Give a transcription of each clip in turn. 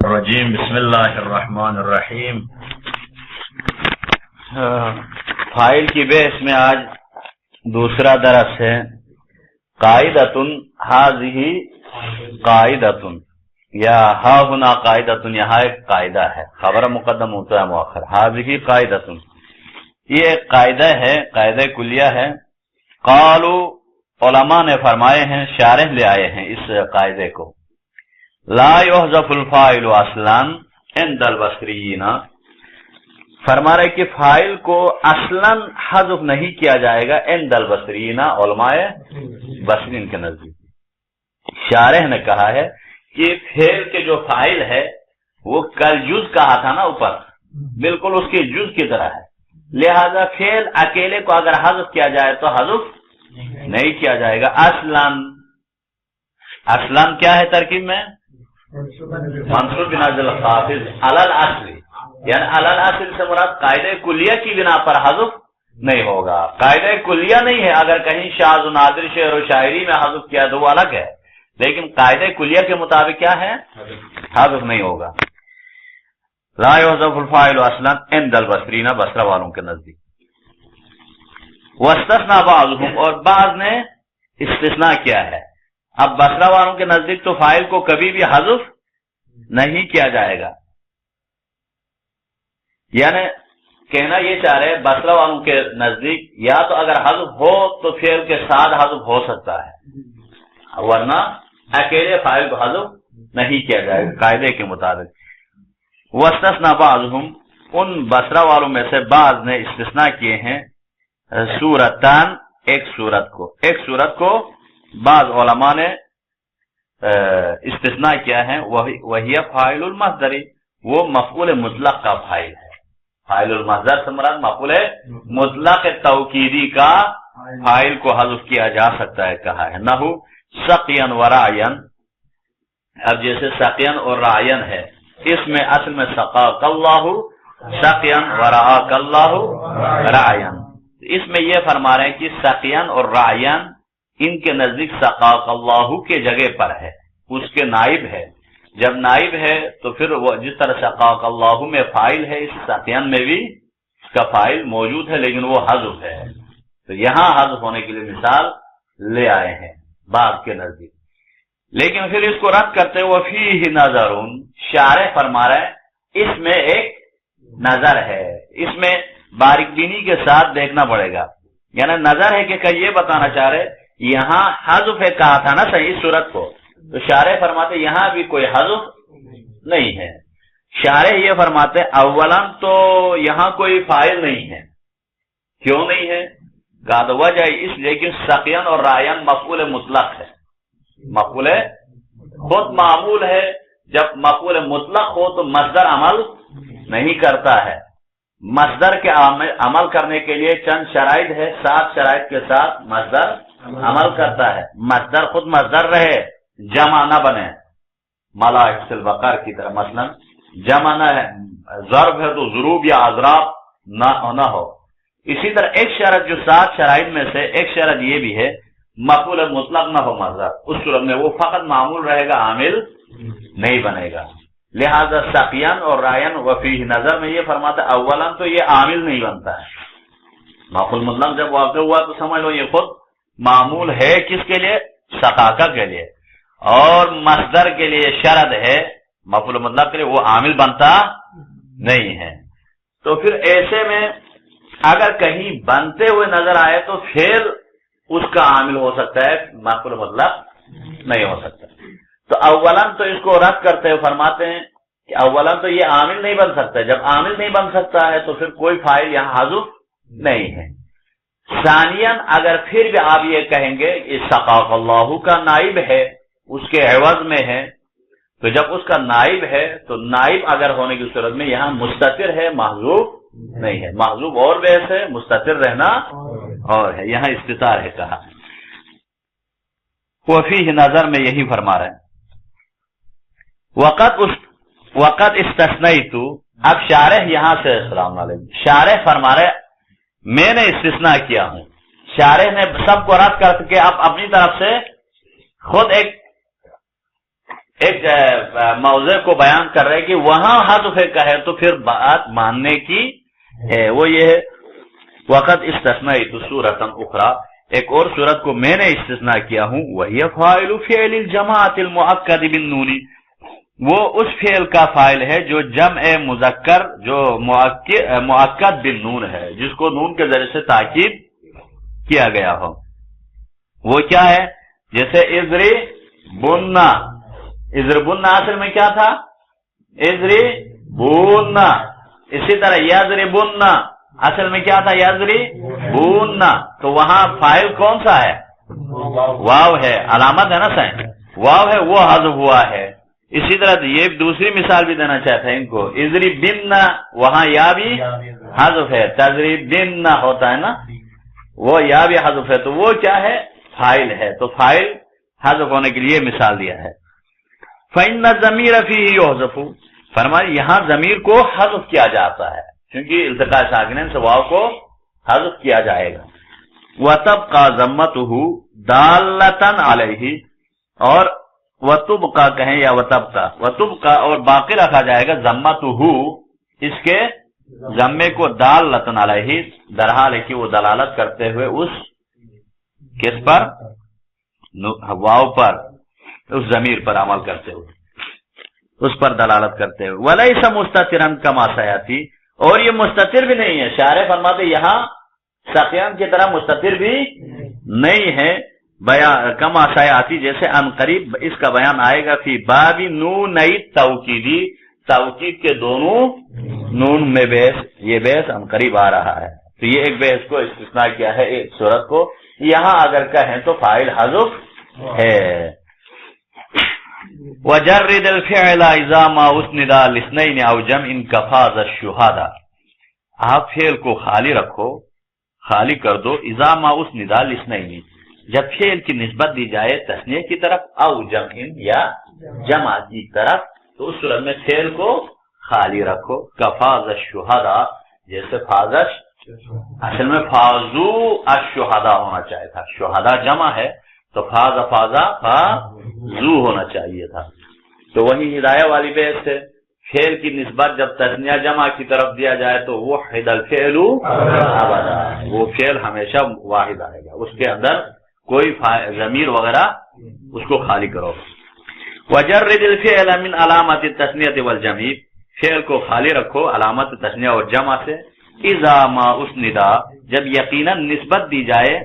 الرجیم بسم اللہ الرحمن الرحیم۔ فائل کی بحث میں آج دوسرا درس ہے۔ قاعدۃ ھذہ قاعدۃ یا ہا ہنا قاعدۃ، یہاں ایک قاعدہ ہے، خبر مقدم ہوتا ہے مؤخر۔ ھذہ قاعدۃ، یہ ایک قاعدہ ہے، قاعدہ کلیہ ہے۔ قالوا، علماء نے فرمائے ہیں، شارح لے آئے ہیں اس قاعدے کو، لا یحذف الفاعل اصلا عند البصریین، فرما رہے کہ فاعل کو اصلا حذف نہیں کیا جائے گا عند البصریین، علماء بصرین کے نزدیک۔ شارح نے کہا ہے کہ فعل کے جو فاعل ہے وہ کل جز کہا تھا نا اوپر، بالکل اس کے جز کی طرح ہے، لہذا فعل اکیلے کو اگر حذف کیا جائے تو حذف نہیں کیا جائے گا۔ اصلا کیا ہے ترکیب میں؟ منصوب بنازل خافض علی الاصل، یعنی علی الاصل سے مراد قاعدہ کلیہ کی بنا پر حذف نہیں ہوگا۔ قاعدہ کلیہ نہیں ہے، اگر کہیں شاذ و نادر شعر و شاعری میں حذف کیا تو وہ الگ ہے، لیکن قاعدہ کلیہ کے مطابق کیا ہے؟ حذف نہیں ہوگا۔ لا یحذف الفاعل اصلا عند البصرین، بصرہ والوں کے نزدیک۔ واستثنى بعضهم، اور بعض نے استثناء کیا ہے۔ اب بصرہ والوں کے نزدیک تو فاعل کو کبھی بھی حذف نہیں کیا جائے گا، یعنی کہنا یہ چاہ رہے بصرہ والوں کے نزدیک یا تو اگر حذف ہو تو فعل کے ساتھ حذف ہو سکتا ہے، ورنہ اکیلے فاعل کو حذف نہیں کیا جائے گا قاعدے کے مطابق۔ واستثنى بعضهم، ان بصرہ والوں میں سے بعض نے استثناء کیے ہیں، صورتان، ایک صورت کو بعض علماء نے استثناء کیا ہے، وہی فاعل المصدر، وہ مفعول مطلق کا فاعل ہے۔ فاعل المصدر سے مراد مفعول مطلق توکیدی کا فاعل کو حذف کیا جا سکتا ہے، کہا ہے۔ نحو سقیا و رعیا، اب جیسے سقیا اور رعیا ہے، اس میں اصل میں سقاک اللہ سقیا و رعاک اللہ رعیا، اس میں یہ فرما رہے ہیں کہ سقیان اور رعیان ان کے نزدیک سقاک اللہ کے جگہ پر ہے، اس کے نائب ہے۔ جب نائب ہے تو پھر وہ جس طرح سقاک اللہ میں فاعل ہے، اس سقیان میں بھی اس کا فاعل موجود ہے لیکن وہ حذف ہے، تو یہاں حذف ہونے کے لیے مثال لے آئے ہیں بعض کے نزدیک۔ لیکن پھر اس کو رد کرتے ہوئے فیہ نظر، شارح فرما رہے ہیں اس میں ایک نظر ہے، اس میں باریک بینی کے ساتھ دیکھنا پڑے گا، یعنی نظر ہے کہ یہ بتانا چاہ رہے یہاں حذف ہے کہا تھا نا صحیح صورت کو، تو شارح فرماتے یہاں بھی کوئی حذف نہیں ہے۔ شارح یہ فرماتے اولا تو یہاں کوئی فاعل نہیں ہے، کیوں نہیں ہے؟ کہا وجہ اس لیے کہ سقیان اور رعیان مفعول مطلق ہے، مفعول خود معمول ہے، جب مفعول مطلق ہو تو مصدر عمل نہیں کرتا ہے، مصدر کے عمل کرنے کے لیے چند شرائط ہے، 7 شرائط کے ساتھ مصدر عمل کرتا ہے۔ مصدر خود مصدر رہے، جمع نہ بنے، ملاحف البقر کی طرح، مثلا جمع نہ ہے، ضرب ہے تو ضروب یا اضراب نہ ہو۔ اسی طرح ایک شرط جو 7 شرائط میں سے ایک شرط یہ بھی ہے مفعول مطلق نہ ہو مصدر، اس صورت میں وہ فقط معمول رہے گا، عامل نہیں بنے گا۔ لہذا سقیان اور رعیان وفیہ نظر میں یہ فرماتا ہے اولا تو یہ عامل نہیں بنتا ہے، مفعول مطلق جب واقع ہوا تو سمجھ لو یہ خود معمول ہے، کس کے لیے؟ سقاکہ کے لیے، اور مصدر کے لیے شرط ہے مفعول مطلق کے لیے، وہ عامل بنتا نہیں ہے۔ تو پھر ایسے میں اگر کہیں بنتے ہوئے نظر آئے تو پھر اس کا عامل ہو سکتا ہے، مفعول مطلق نہیں ہو سکتا۔ تو اولاً تو اس کو رد کرتے ہوئے فرماتے ہیں کہ اولاً تو یہ عامل نہیں بن سکتا، جب عامل نہیں بن سکتا ہے تو پھر کوئی فاعل یہاں حذف نہیں ہے۔ ثانیاً اگر پھر بھی آپ یہ کہیں گے کہ سقاک اللہ کا نائب ہے، اس کے عوض میں ہے، تو جب اس کا نائب ہے تو نائب اگر ہونے کی صورت میں یہاں مستتر ہے، محذوف نہیں ہے، محذوف اور بحث ہے، مستتر رہنا اور ہے، یہاں استتار ہے کہا۔ وفیہ نظر میں یہی فرما رہے ہیں۔ وقت استثنیت، اب شارح یہاں سے السلام علیکم، شارح فرما رہے میں نے استثناء کیا ہوں، شارح نے سب کو رد کر کے اب اپنی طرف سے خود ایک ایک موضوع کو بیان کر رہے کہ وہاں حذف کا ہے تو پھر بات ماننے کی ہے، وہ یہ ہے وقت استثنیت صورۃ اخرى، ایک اور صورت کو میں نے استثناء کیا ہوں، وہی فاعل فعل الجماعت المؤکد بالنون، وہ اس فعل کا فاعل ہے جو جمع مذکر جو مؤکد بالنون ہے، جس کو نون کے ذریعے سے تاکید کیا گیا ہو۔ وہ کیا ہے؟ جیسے اضربنا، اضربنا اصل میں کیا تھا؟ اضربنا۔ اسی طرح یضربنا اصل میں کیا تھا؟ یضربنا۔ تو وہاں فاعل کون سا ہے؟ واو ہے، علامت ہے نا سائن، واو ہے، وہ حذف ہوا ہے۔ اسی طرح یہ دوسری مثال بھی دینا چاہتا ہے ان کو، اضربنا، وہاں یا بھی حذف ہے، تضربنا ہوتا ہے نا، وہ یا بھی حذف ہے، تو وہ کیا ہے؟ فاعل ہے، تو فاعل حذف ہونے کے لیے مثال دیا ہے۔ فإن الضمير فيه يحذف، فرمایا یہاں ضمیر کو حذف کیا جاتا ہے کیونکہ التقاء ساکنین سے واو کو حذف کیا جائے گا۔ وتبقى ضمته دالة عليه، اور وتبقى کہیں یا وتبقى اور باقی رکھا جائے گا ضمته، اس کے ضمے کو دالة علیہ، درحال کہ وہ دلالت کرتے ہوئے اس کس پر؟ واو پر، اس ضمیر پر عمل کرتے ہوئے، اس پر دلالت کرتے ہوئے۔ ولیس مستترا کما سیاتی، اور یہ مستتر بھی نہیں ہے، شارح فرماتے یہاں ساقیان کی طرح مستتر بھی نہیں ہے، کما سیاتی جیسے ان قریب اس کا بیان آئے گا، فی باب نونئی توکیدی، توکید کے دونوں نون میں بیس، یہ بیس ان قریب آ رہا ہے، تو یہ ایک بیس کو استثناء کیا ہے ایک صورت کو، یہاں اگر کہیں تو فاعل حذف ہے۔ وجرد الفعل اذا ما اسند لاثنين او جمع كفاز الشهداء، آپ فعل کو خالی رکھو، خالی کر دو، اذا ما اسند لاثنين، جب فعل کی نسبت دی جائے تثنیہ کی طرف، او جمع یا جمع کی طرف، تو اس صورت میں فعل کو خالی رکھو۔ کفاز الشهداء، جیسے فازش، اصل میں فازو الشهداء ہونا چاہیے تھا، شہداء جمع ہے تو فازا فازو ہونا چاہیے تھا، تو وہی ہدایہ والی بیس سے فعل کی نسبت جب تثنیہ جمع کی طرف دیا جائے تو وحد الفعل ابدا، وہ فعل ہمیشہ واحد آئے گا، اس کے اندر کوئی ضمیر وغیرہ، اس کو خالی کرو۔ وجرد الفعل من علامت التثنیہ والجمع، فعل کو خالی رکھو علامت تثنیہ اور جمع سے، اذا ما اسندا، جب یقیناً نسبت دی جائے،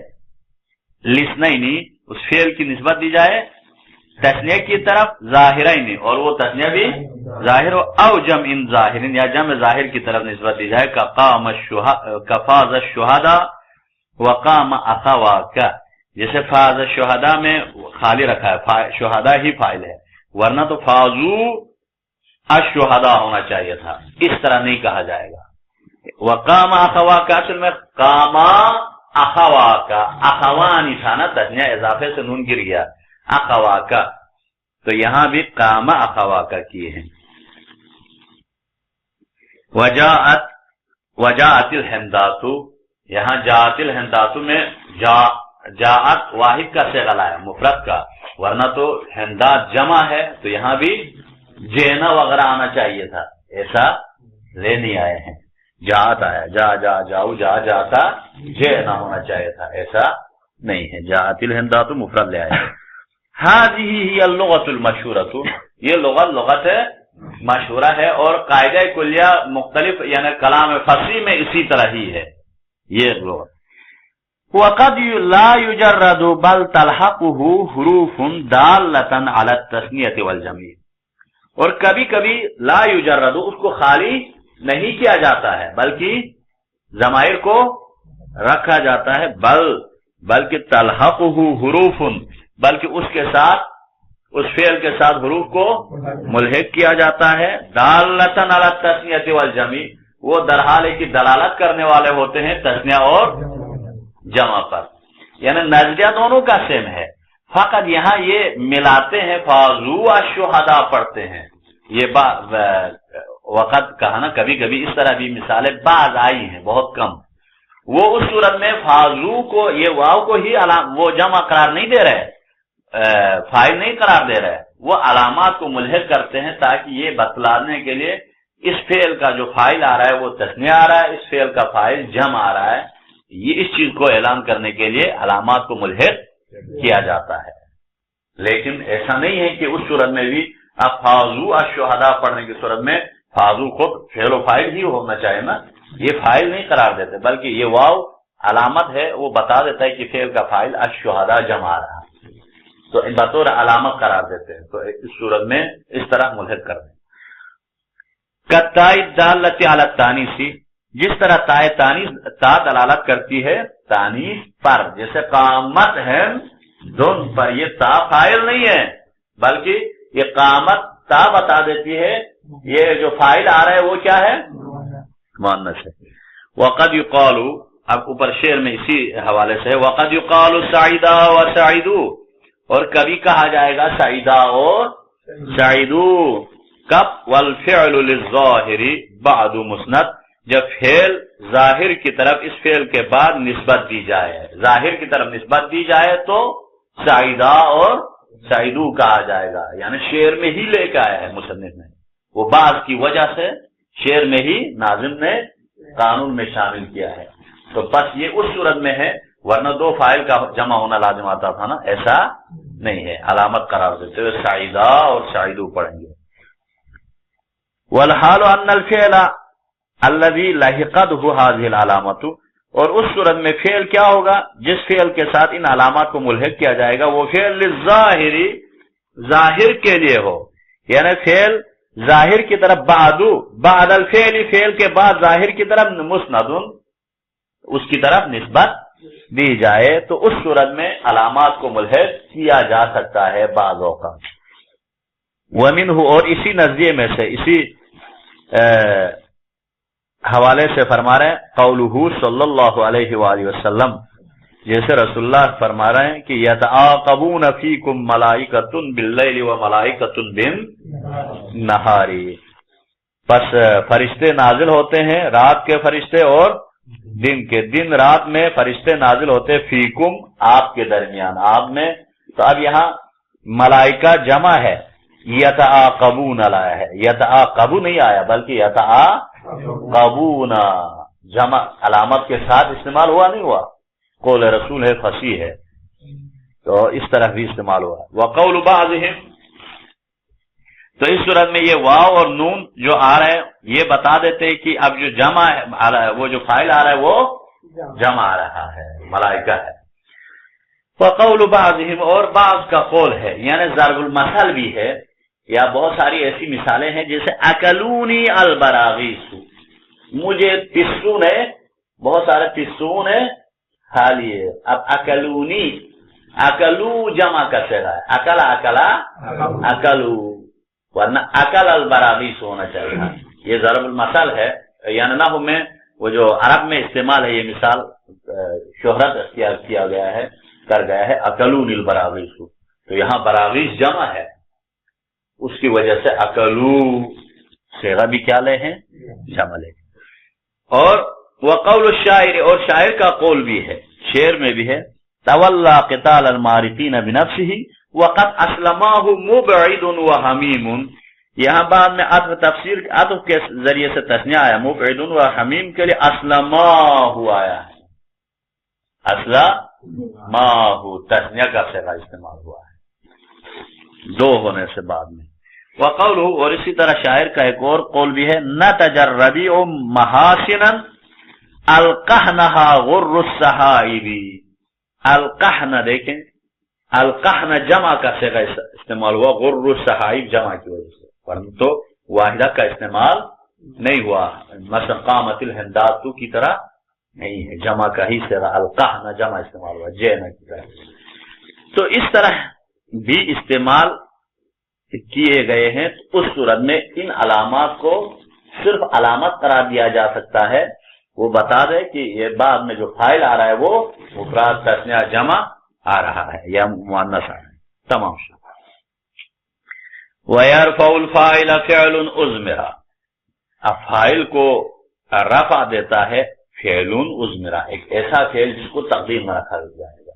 لسنین، اس فعل کی نسبت دی جائے تثنیہ کی طرف، ظاہرین، اور وہ تثنیہ بھی ظاہر ہو، او جمع ظاہر، یا جمع ظاہر کی طرف نسبت دی جائے، کفاز الشہداء وقام اخواک، جیسے فاز الشہداء میں خالی رکھا ہے، شہداء ہی فاعل ہے، ورنہ تو فازو الشہداء ہونا چاہیے تھا، اس طرح نہیں کہا جائے گا۔ وقام اخواک، اصل میں قاما اخواکا، اخوانی تھا نا، تثنیہ اضافے سے نون گر گیا، اخواکا، تو یہاں بھی قام اخواکا کیے ہیں۔ وجاءت الہندات، یہاں جاءت الہندات میں جاءت واحد کا صیغہ لایا، مفرد کا، ورنہ تو ہندات جمع ہے تو یہاں بھی جینا وغیرہ آنا چاہیے تھا، ایسا لے نہیں آئے ہیں، جاءت آیا، جاؤ جاتا جینا ہونا چاہیے تھا، ایسا نہیں ہے، جاءت الہندات مفرد لے آئے۔ هذه هي اللغة المشهورة، یہ لغت مشہورہ ہے، اور قاعدہ کلیہ مختلف یعنی کلام فصیح میں اسی طرح ہی ہے یہ لغت۔ وقد لا يجرد بل تلحقه حروف دالة على التثنية والجمع، اور کبھی کبھی لا يجرد، اس کو خالی نہیں کیا جاتا ہے بلکہ ضمائر کو رکھا جاتا ہے، بلکہ تلحقه حروف، بلکہ اس کے ساتھ، اس فعل کے ساتھ حروف کو ملحق کیا جاتا ہے، دالتن علی التثنیہ والجمع، وہ درحال کی دلالت کرنے والے ہوتے ہیں تثنیہ اور جمع پر، یعنی نظریہ دونوں کا سیم ہے، فقط یہاں یہ ملاتے ہیں، فازو الشہداء پڑھتے ہیں، یہ وقت کہا نا، کبھی کبھی اس طرح بھی مثالیں بعض آئی ہیں، بہت کم، وہ اس صورت میں فازو کو، یہ واو کو ہی وہ جمع قرار نہیں دے رہے، فاعل نہیں قرار دے رہے، وہ علامات کو ملحق کرتے ہیں تاکہ یہ بتلانے کے لیے اس فعل کا جو فاعل آ رہا ہے وہ تثنیہ آ رہا ہے، اس فعل کا فاعل جمع آ رہا ہے، یہ اس چیز کو اعلان کرنے کے لیے علامات کو ملحق کیا جاتا ہے۔ لیکن ایسا نہیں ہے کہ اس صورت میں بھی اب فاضو الشہداء پڑھنے کی صورت میں فاضو خود فعل و فاعل ہی ہونا چاہیے نا، یہ فاعل نہیں قرار دیتے بلکہ یہ واو علامت ہے، وہ بتا دیتا ہے کہ فعل کا فاعل الشہداء جمع آ رہا ہے، تو بطور علامت قرار دیتے ہیں، تو اس صورت میں اس طرح ملحق کر دیں۔ کتائی دالت علی التانیث، جس طرح تائے تانیث تا دلالت کرتی ہے تانیث پر، جیسے قامت ہے دن پر، یہ تا فاعل نہیں ہے بلکہ یہ قامت تا بتا دیتی ہے، یہ جو فاعل آ رہا ہے وہ کیا ہے؟ مؤنث ہے۔ وقد یقال، اب اوپر شعر میں اسی حوالے سے، وقد یقال سعیدا و سعیدو، اور کبھی کہا جائے گا سعیدا اور سعیدو، کب؟ والفعل للظاہر بعد مسند، جب فعل ظاہر کی طرف اس فعل کے بعد نسبت دی جائے، ظاہر کی طرف نسبت دی جائے تو سعیدا اور سعیدو کہا جائے گا، یعنی شعر میں ہی لے کے آیا ہے مصنف نے، وہ بعض کی وجہ سے شعر میں ہی ناظم نے قانون میں شامل کیا ہے، تو بس یہ اس صورت میں ہے، ورنہ دو فاعل کا جمع ہونا لازم آتا تھا نا، ایسا نہیں ہے، علامت قرار دیتے ہوئے سعیدا اور سعیدو پڑھیں گے۔ والحال ان الفعل الذي لحقته هذه العلامات، اور اس صورت میں فعل کیا ہوگا جس فعل کے ساتھ ان علامات کو ملحق کیا جائے گا، وہ فعل للظاہر، ظاہر کے لیے ہو، یعنی فعل ظاہر کی طرف بعد الفعل، فعل کے بعد ظاہر کی طرف مسند، اس کی طرف نسبت دی جائے، تو اس صورت میں علامات کو ملحق کیا جا سکتا ہے بعض اوقات۔ ومنہ، اور اسی نظریے میں سے، اسی حوالے سے فرما رہے ہیں قولہ صلی اللہ علیہ وآلہ وسلم، جیسے رسول اللہ فرما رہے ہیں کہ یتعاقبون فیکم ملائکۃ باللیل وملائکۃ بالنہار، پس فرشتے نازل ہوتے ہیں، رات کے فرشتے اور دن کے، دن رات میں فرشتے نازل ہوتے فیکم، آپ کے درمیان، آپ میں، تو اب یہاں ملائکہ جمع ہے، یتعاقبون آیا ہے، یتعاقبو نہیں آیا بلکہ یتعاقبون، جمع علامت کے ساتھ استعمال ہوا نہیں ہوا، قول رسول ہے، فصیح ہے، تو اس طرح بھی استعمال ہوا۔ وقول بعضهم، تو اس صورت میں یہ واو اور نون جو آ رہے ہیں یہ بتا دیتے کہ اب جو جمع آ رہا ہے، وہ جو فاعل آ رہا ہے وہ جمع آ رہا ہے، ملائکہ ہے۔ وقول بعضهم، اور بعض کا قول ہے، یعنی ضرب المثل بھی ہے، یا بہت ساری ایسی مثالیں ہیں جیسے اکلونی البراغیث، مجھے پسو نے، بہت سارے پسو نے کھا لیے، اب اکلونی، اکلو جمع کا صیغہ ہے، اکلا اکلا اکلو، ورنہ اکل البراغیث ہونا چاہیے، یہ ضرب المثل ہے، یعنی نحو میں وہ جو عرب میں استعمال ہے، یہ مثال شہرت اختیار کیا گیا ہے، کر گیا ہے، اکلون البراغیث، تو یہاں براغیث جمع ہے، اس کی وجہ سے اکلو صیغہ بھی کیا لے ہیں؟ جمع لے۔ اور وقول الشاعر، اور شاعر کا قول بھی ہے، شعر میں بھی ہے، تولا قتال المارقین بنفسہ وقد اسلماہ مبعد وحمیم، یہاں بعد میں عطف تفسیر عطف کے ذریعے سے تثنیہ آیا، مبعد وحمیم کے لیے اسلماہ آیا ہے، اسلماہ تثنیہ کا صیغہ استعمال ہوا ہے دو ہونے سے بعد میں۔ وقولہ، اور اسی طرح شاعر کا ایک اور قول بھی ہے، نتج الربیع محاسنا القحنہا غر السحائب، القحن، دیکھیں القحن جمع کا صیغہ استعمال ہوا، غر السحائب جمع کی وجہ سے، ورنہ تو واحدہ کا استعمال نہیں ہوا، مثلا قامت الہندات کی طرح نہیں ہے، جمع کا ہی صیغہ القحن جمع استعمال ہوا، جینا کی طرح، تو اس طرح بھی استعمال کیے گئے ہیں۔ اس صورت میں ان علامات کو صرف علامت قرار دیا جا سکتا ہے، وہ بتا دے کہ یہ بعد میں جو فاعل آ رہا ہے وہ مفرد تثنیہ جمع آ رہا ہے یا مؤنث آ رہا ہے، تمام شاء۔ وَيَرْفَعُ الْفَاعِلَ فِعْلٌ أُضْمِرَ، اب فاعل کو رفع دیتا ہے فعل أُضْمِرَ، ایک ایسا فعل جس کو تقدیر میں رکھا جائے گا،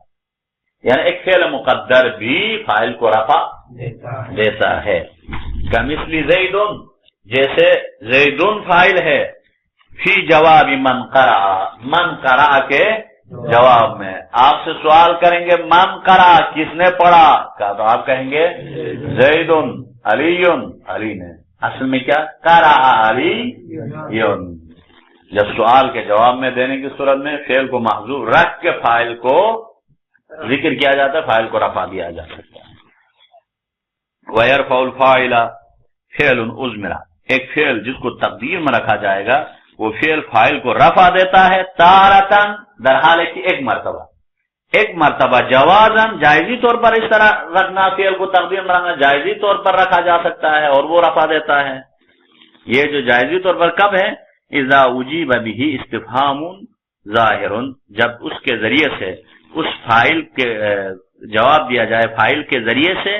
یعنی ایک فعل مقدر بھی فاعل کو رفع دیتا ہے. کمثل زیدن، جیسے زیدن فاعل ہے، فی جواب من قرأ، من قرأ کے جواب میں. آپ سے سوال کریں گے من قرأ، کس نے پڑھا؟ کہا تو آپ کہیں گے زیدن، علی، علی نے. اصل میں کیا؟ قرأ علی. جب سوال کے جواب میں دینے کی صورت میں فعل کو محذوف رکھ کے فاعل کو ذکر کیا جاتا ہے، فاعل کو رفع دیا جا سکتا ہے. وَيَرْفَعُ الْفَاعِلَ فعل اضمر، ایک فعل جس کو تقدیر میں رکھا جائے گا وہ فعل فاعل کو رفع دیتا ہے. تارتن، در حال ہے کہ ایک مرتبہ جوازن، جائزی طور پر اس طرح رکھنا، فعل کو تقدیر میں رکھنا جائزی طور پر رکھا جا سکتا ہے اور وہ رفع دیتا ہے. یہ جو جائزی طور پر کب ہے؟ اذا اجیب به استفہام ظاہر، جب اس کے ذریعے سے اس فاعل کے جواب دیا جائے، فاعل کے ذریعے سے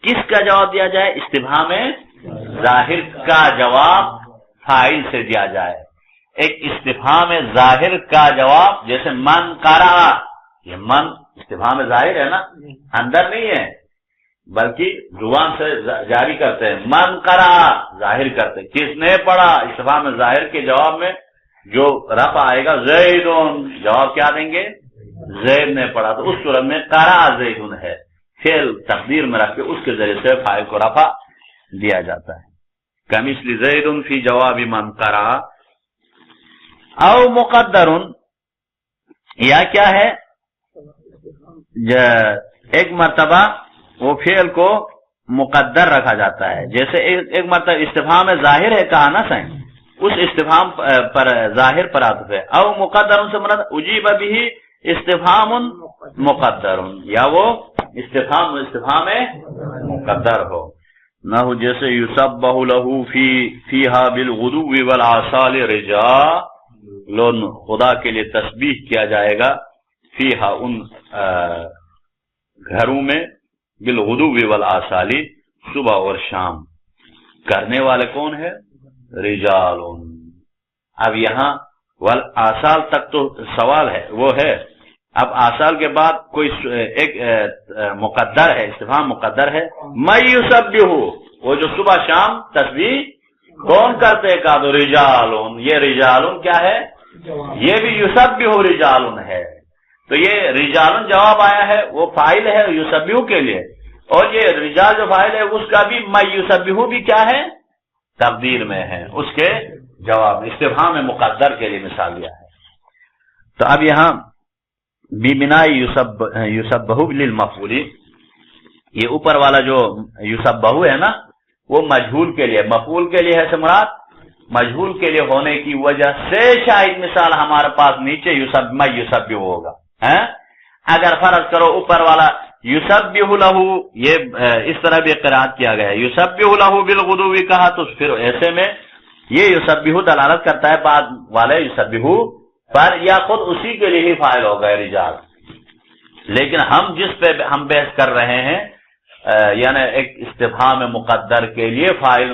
کس کا جواب دیا جائے؟ استفہام ظاہر کا جواب فاعل سے دیا جائے. ایک استفہام ظاہر کا جواب، جیسے من قرأ، یہ من استفہام ظاہر ہے نا، اندر نہیں ہے بلکہ زبان سے جاری کرتے ہیں. من قرأ ظاہر کرتے ہیں، کس نے پڑھا؟ استفہام ظاہر کے جواب میں جو رفع آئے گا زیدن، جواب کیا دیں گے؟ زید نے پڑھا. تو اس صورت میں قرأ زیدن ہے، فعل تقدیر میں رکھ کے اس کے ذریعے سے فاعل کو رفع دیا جاتا ہے. کمثل زیدن فی جواب من قرأ. او مقدر، یا کیا ہے؟ ایک مرتبہ وہ فعل کو مقدر رکھا جاتا ہے، جیسے ایک مرتبہ استفہام ظاہر ہے کہا نا سائیں، اس استفہام پر ظاہر پر عطف ہے. او مقدر سے مراد اجیب به استفہام مقدر، یا وہ استفہام مقدر ہو. نہ ہو جیسے یسبح له فیہا بالغدو والآصال رجال، خدا کے لیے تسبیح کیا جائے گا فیہا ان گھروں میں، بالغدو والآصال صبح اور شام. کرنے والے کون ہے؟ رجال. اب یہاں والآصال تک تو سوال ہے، وہ ہے. اب آصال کے بعد کوئی ایک مقدر ہے، استفہام مقدر ہے. من یسبح، وہ جو صبح شام تسبیح کون کرتے؟ کا تو رجال. یہ رجال کیا ہے؟ یہ بھی یسبح رجال ہے. تو یہ رجال جواب آیا ہے، وہ فاعل ہے یسبح کے لیے، اور یہ رجال جو فاعل ہے اس کا بھی من یسبح بھی کیا ہے؟ تقدیر میں ہے، اس کے جواب استفہام مقدر کے لیے مثال دیا ہے. تو اب یہاں بِبِنَاءِ یسبح للمفعول، یہ اوپر والا جو یسبح ہے نا وہ مجہول کے لیے، مفعول کے لیے ہے سمرات، مجہول کے لیے ہونے کی وجہ سے شاید مثال ہمارے پاس نیچے یسبح ہوگا. اگر فرض کرو اوپر والا یسبح لہ، یہ اس طرح بھی قرات کیا گیا ہے، یسبح لہ بالغدو کہا، تو پھر ایسے میں یہ یسبح دلالت کرتا ہے بعد والے یسبح پر، یا خود اسی کے لیے ہی فاعل ہو گئے رجال. لیکن ہم جس پہ ہم بحث کر رہے ہیں یعنی ایک استفہام مقدر کے لیے فاعل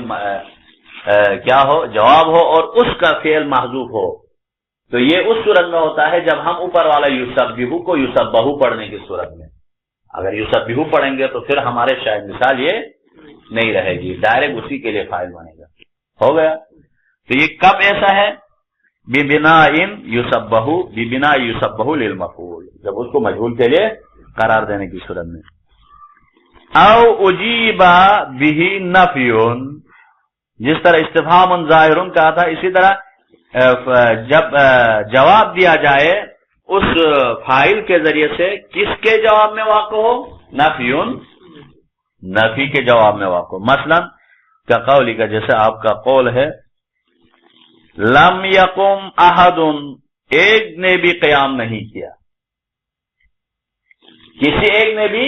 کیا ہو؟ جواب ہو، اور اس کا فعل محذوف ہو. تو یہ اس صورت میں ہوتا ہے جب ہم اوپر والا یسبح کو یسبح پڑھنے کی صورت میں. اگر یسبح پڑھیں گے تو پھر ہمارے شاید مثال یہ نہیں رہے گی، ڈائریکٹ اسی کے لیے فاعل بنے گا. ہو گیا. تو یہ کب ایسا ہے؟ بِبِنَاءٍ یسبح، بِبِنَاء یسبح للمفعول، جب اس کو مجہول کے لیے قرار دینے کی صورت میں. او اجیب به نفی، جس طرح استفہام ظاہر کہا تھا، اسی طرح جب جواب دیا جائے اس فاعل کے ذریعے سے کس کے جواب میں واقع ہو؟ نفی کے جواب میں واقع ہو. مثلا کا قولی کا، جیسے آپ کا قول ہے لم یقم احد، ایک نے بھی قیام نہیں کیا، کسی ایک نے بھی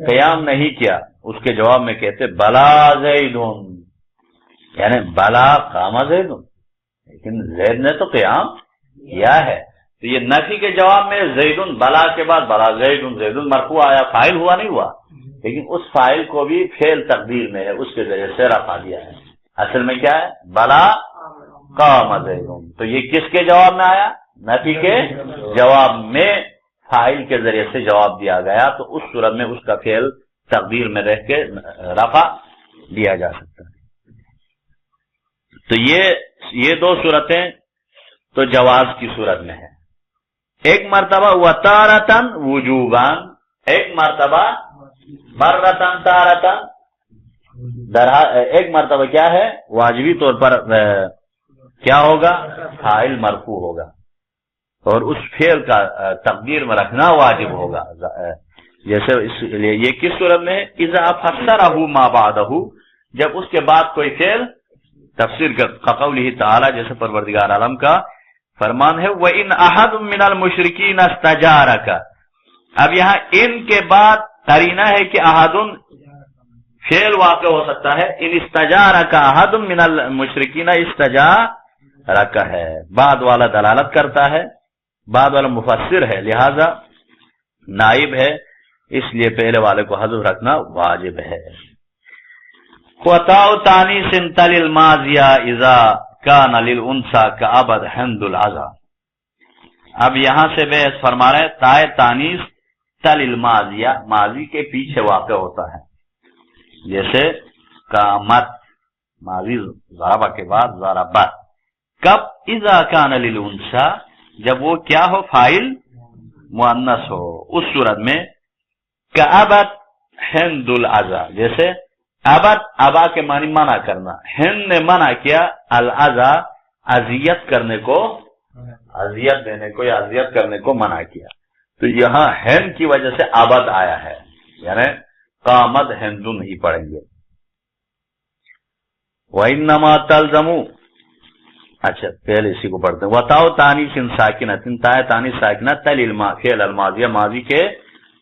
قیام نہیں کیا. اس کے جواب میں کہتے بلا زید، یعنی بلا قام زید، لیکن زید نے تو قیام کیا ہے. تو یہ نفی کے جواب میں زید بلا کے بعد بلا زید، زید مرفوع آیا، فاعل ہوا نہیں ہوا، لیکن اس فاعل کو بھی فعل تقدیر میں ہے، اس کے ذریعے سے رفع دیا ہے. اصل میں کیا ہے؟ بلا قام زید. تو یہ کس کے جواب میں آیا؟ نفی کے جواب میں فاعل کے ذریعے سے جواب دیا گیا تو اس صورت میں اس کا فعل تقدیر میں رہ کے رفع دیا جا سکتا ہے. تو یہ دو صورتیں تو جواز کی صورت میں ہے. ایک مرتبہ وتارتن وجوبان، ایک مرتبہ مرتن تارتن، ایک مرتبہ کیا ہے واجبی طور پر کیا ہوگا فاعل مرفوع ہوگا اور اس فعل کا تقدیر میں رکھنا واجب ہوگا. جیسے اس لیے یہ کس صورت میں اذا فسرہ ما بعدہ، جب اس کے بعد کوئی فعل تفسیر کا قولہ تعالی، جیسے پروردگار عالم کا فرمان ہے وَإِنْ أَحَدٌ مِّنَ الْمُشْرِكِينَ اسْتَجَارَكَ. اب یہاں ان کے بعد قرینہ ہے کہ احدن فعل واقع ہو سکتا ہے. ان استجارک احد من المشرکین استجارک ہے، بعد والا دلالت کرتا ہے، بعد والا مفسر ہے، لہذا نائب ہے، اس لیے پہلے والے کو حذف رکھنا واجب ہے. وَتَاءُ تَانِیثٍ تَلِ الْمَاضِیَ اِذَا کان للانثى کعبد حمد العزا. اب یہاں سے بحث فرما رہے تائے تانیث تل الماضیہ، ماضی کے پیچھے واقع ہوتا ہے. جیسے قامت ماضی ضربہ کے بعد ضربت، کب اذا کان للانثى جب وہ کیا ہو فاعل مؤنث ہو، اس صورت میں کعبد حمد العزا. جیسے ابد ابا کے معنی منع کرنا، ہند نے منع کیا العزا اذیت کرنے کو، اذیت دینے کو یا اذیت کرنے کو منع کیا. تو یہاں ہند کی وجہ سے ابد آیا ہے، یعنی قامت ہندن ہی پڑھیں گے. وَإِنَّمَا تَلْزَمُ، اچھا پہلے اسی کو پڑھتے ہیں. وَتَاءُ تَانِیثٍ سَاکِنَةٍ تائے تانیث ساکنہ تل فعل الماضیہ ماضی کے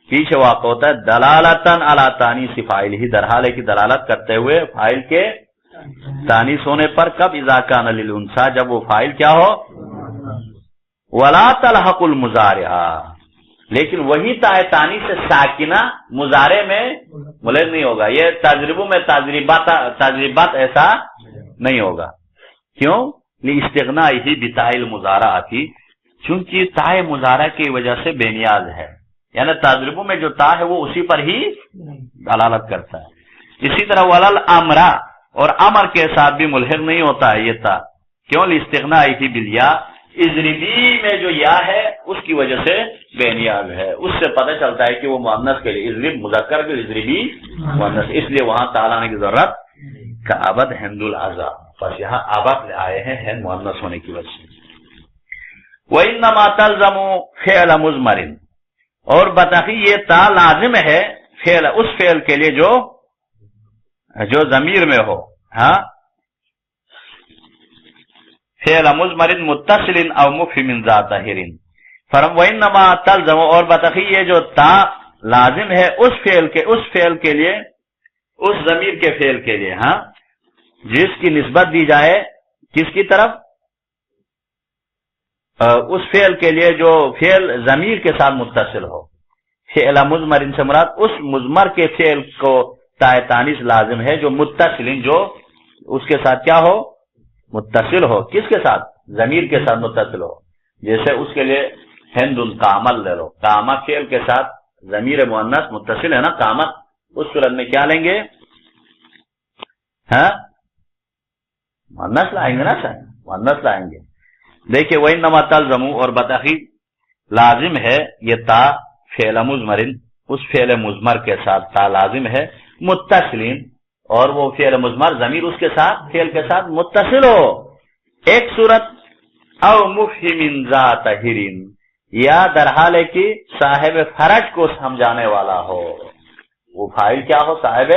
پیچھے واقع ہوتا ہے. دلالتن علی تانیث فاعلہ، در حال ہے کہ دلالت کرتے ہوئے فاعل کے تانیث ہونے پر. کب اذا کان للانثى جب وہ فاعل کیا ہو. ولا تلحق المضارع، لیکن وہی تائے تانیث ساکنہ مضارع میں ملحق نہیں ہوگا. یہ تجربوں میں تجربات ایسا نہیں ہوگا. کیوں؟ لاستغنائہ بتاء المضارعۃ، چونکہ تائے مضارع کی وجہ سے بے نیاز ہے، یعنی تجربوں میں جو تا ہے وہ اسی پر ہی دلالت کرتا ہے. اسی طرح ولل امرا، اور امر کے ساتھ بھی ملحق نہیں ہوتا ہے یہ تا. کیوں؟ لاستغنائہ بالیا، اضربی میں جو یا ہے اس کی وجہ سے بے نیاز ہے. اس سے پتہ چلتا ہے کہ وہ مؤنث کے لیے اضرب مذکر کے اضربی مؤنث، اس لیے وہاں تا لانے کی ضرورت. کعبد حمد العزا، بس یہاں آبد آئے ہیں ہند مؤنث ہونے کی وجہ سے. وَإِنَّمَا تَلْزَمُ فِعْلَ مُضْمَرٍ، اور بتاخی یہ تا لازم ہے فعل اس فعل کے لیے جو ضمیر میں ہو. ہاں فعل مضمر متصل او مفہم ذات ظاہر. وَإِنَّمَا تَلْزَمُ، اور بتاخی یہ جو تا لازم ہے اس فعل کے لیے، اس ضمیر کے فعل کے لیے، ہاں جس کی نسبت دی جائے کس کی طرف، اس فعل کے لیے جو فعل ضمیر کے ساتھ متصل ہو. فعل مضمر سے مراد اس مضمر کے فعل کو تائے تانیث لازم ہے جو متصل، جو اس کے ساتھ کیا ہو متصل ہو. کس کے ساتھ؟ ضمیر کے ساتھ متصل ہو. جیسے اس کے لیے ہند کامل لے لو، کاما فعل کے ساتھ ضمیر مؤنث متصل ہے نا کامت، اس صورت میں کیا لیں گے؟ ہاں مؤنث لائیں گے نا سر، مؤنث لائیں گے. دیکھیے وَإِنَّمَا تَلْزَمُ، اور بتاخی لازم ہے یہ تا فعل مضمر، اس فعل مضمر کے ساتھ تا لازم ہے متصلین، اور وہ فعل مضمر ضمیر اس کے ساتھ فعل کے ساتھ متصل ہو. ایک صورت او مفہم ذات ظاہر، یا در حال ہے کہ صاحب فرج کو سمجھانے والا ہو. وہ فاعل کیا ہو؟ صاحب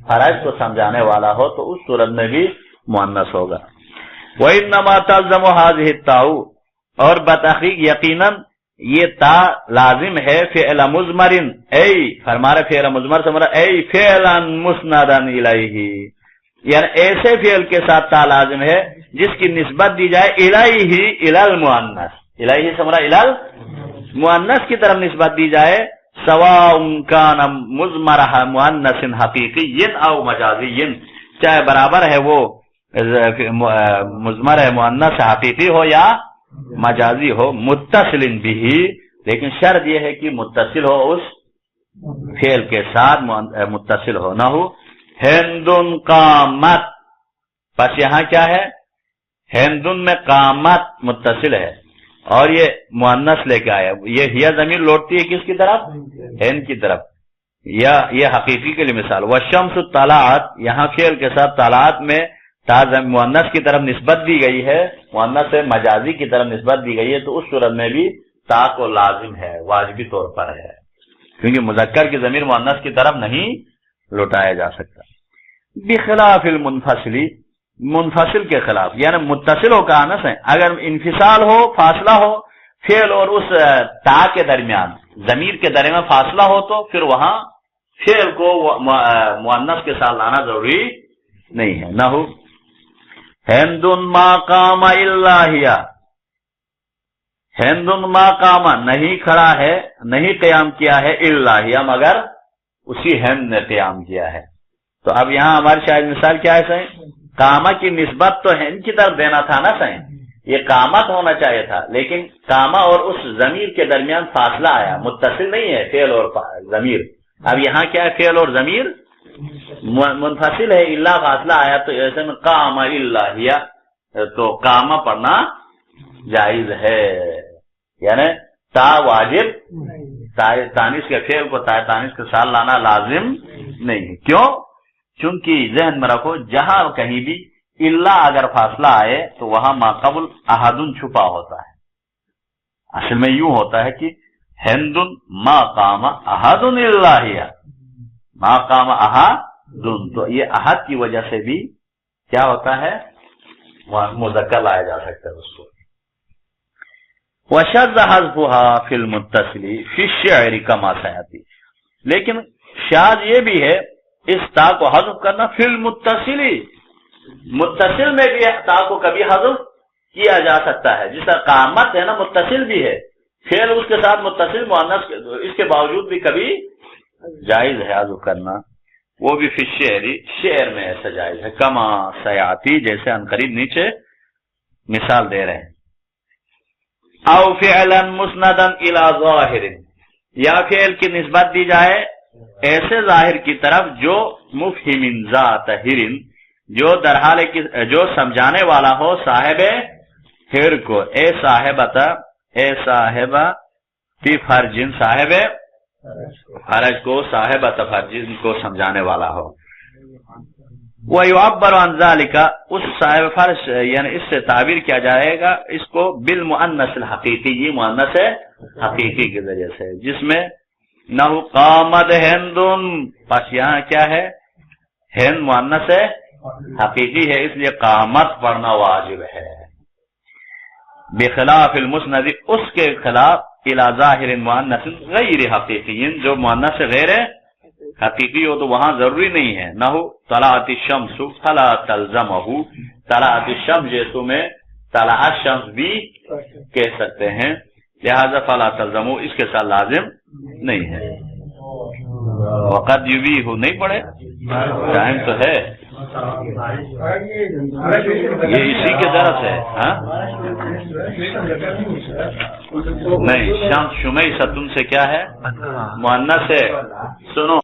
فرج کو سمجھانے والا ہو، تو اس صورت میں بھی مؤنث ہوگا. وَإِنَّمَا تَلْزَمُ هَذِهِ التَّاءُ، اور بتحقیق یقیناً یہ تا لازم ہے فعل مضمر، ای فرما رہے فعل مضمر سے مراد ای فعلا مسندا الیہ، یعنی ایسے فعل کے ساتھ تا لازم ہے جس کی نسبت دی جائے الیہ الی المؤنث، الیہ سے مراد الی المؤنث کی طرف نسبت دی جائے. سواء کان مضمرہ مؤنث حقیقی او مجازی، چاہے برابر ہے وہ مضمر مؤنث حقیقی ہو یا مجازی ہو. متصل بھی، لیکن شرط یہ ہے کہ متصل ہو، اس فعل کے ساتھ متصل ہو، نہ ہو ہندن قامت. بس یہاں کیا ہے؟ ہندن میں قامت متصل ہے اور یہ مؤنث لے کے آیا. یہ ضمیر لوٹتی ہے کس کی طرف؟ ہند کی طرف. یا یہ حقیقی کے لیے مثال. والشمس طلعت، یہاں فعل کے ساتھ طلعت میں تا مؤنث کی طرف نسبت دی گئی ہے، مؤنث مجازی کی طرف نسبت دی گئی ہے، تو اس صورت میں بھی تا کو لازم ہے، واجبی طور پر ہے، کیونکہ مذکر کی ضمیر مؤنث کی طرف نہیں لوٹایا جا سکتا. بخلاف المنفصل، منفصل کے خلاف، یعنی متصل ہو کا آنس ہے، اگر انفصال ہو، فاصلہ ہو، فعل اور اس تا کے درمیان، ضمیر کے درمیان فاصلہ ہو، تو پھر وہاں فعل کو مؤنث کے ساتھ لانا ضروری نہیں ہے. نہ ہو ہند ما قام الا ہی، ہند ما قام نہیں کھڑا ہے، نہیں قیام کیا ہے، الا ہی مگر اسی ہند نے قیام کیا ہے. تو اب یہاں ہماری شاید مثال کیا ہے سہیں؟ کاما کی نسبت تو ہند کی طرف دینا تھا نا سہیں، یہ قامت ہونا چاہیے تھا، لیکن کاما اور اس ضمیر کے درمیان فاصلہ آیا، متصل نہیں ہے فعل اور ضمیر. اب یہاں کیا ہے؟ فعل اور ضمیر منفصل ہے، اللہ فاصلہ آیا، تو ایسے میں قام اللہ، تو کاما پڑھنا جائز ہے، یعنی تا واجب، تانیث کے فعل کو تا تانیث کے ساتھ لانا لازم نہیں. کیوں؟ چونکہ ذہن میں رکھو، جہاں کہیں بھی اللہ اگر فاصلہ آئے تو وہاں ما قبل احدن چھپا ہوتا ہے. اصل میں یوں ہوتا ہے کہ ہندن ما قام احدن اللہ، ما قام احدن، تو یہ احد کی وجہ سے بھی کیا ہوتا ہے؟ مذکر لایا جا سکتا ہے اس کو. وشذ حذفها فی المتصل فی الشعر کما سیاتی، لیکن شاذ یہ بھی ہے اس تا کو حذف کرنا فی المتصل، متصل میں بھی تا کو کبھی حذف کیا جا سکتا ہے. جس طرح قامت ہے نا، متصل بھی ہے، فعل اس کے ساتھ متصل مؤنث، اس کے باوجود بھی کبھی جائز ہے حذف کرنا، وہ بھی فی الشعر، شعر میں ایسا جائز ہے. کما سیاتی، جیسے عنقریب نیچے مثال دے رہے ہیں. او فعلا مسندا الی ظاہر، یا فعل کی نسبت دی جائے ایسے ظاہر کی طرف جو مفہم ذات ہرن، جو در حال جو سمجھانے والا ہو صاحب ہر کو، اے صاحبتا، اے صاحبہ فی فرجن، صاحب فرج کو، صاحبتا فرجن کو سمجھانے والا ہو. وَيُعَبَّرُ عَنْ ذَلِكَ، اس صاحب فرش یعنی اس سے تعبیر کیا جائے گا اس کو بالمؤنث الحقیقی، یہ مؤنث حقیقی کی وجہ سے، جس میں نہ قامت ہندن، پس یہاں کیا ہے؟ ہند مؤنث حقیقی ہے، اس لیے قامت پڑھنا واجب ہے. بخلاف المسند، اس کے خلاف الی ظاہر مؤنث غیر حقیقی، جو مؤنث غیر حقیقی ہو تو وہاں ضروری نہیں ہے. نہ طلعت الشمس فلا تلزمہ، طلعت الشمس جیسو میں طلعت الشمس بھی کہہ سکتے ہیں، لہذا فلا تلزمہ اس کے ساتھ لازم نہیں ہے. وقت یبیح نہیں پڑے، ٹائم تو ہے، یہ اسی کے درس ہے. ہاں نہیں، شمس شمیستن سے کیا ہے؟ مؤنث ہے. سنو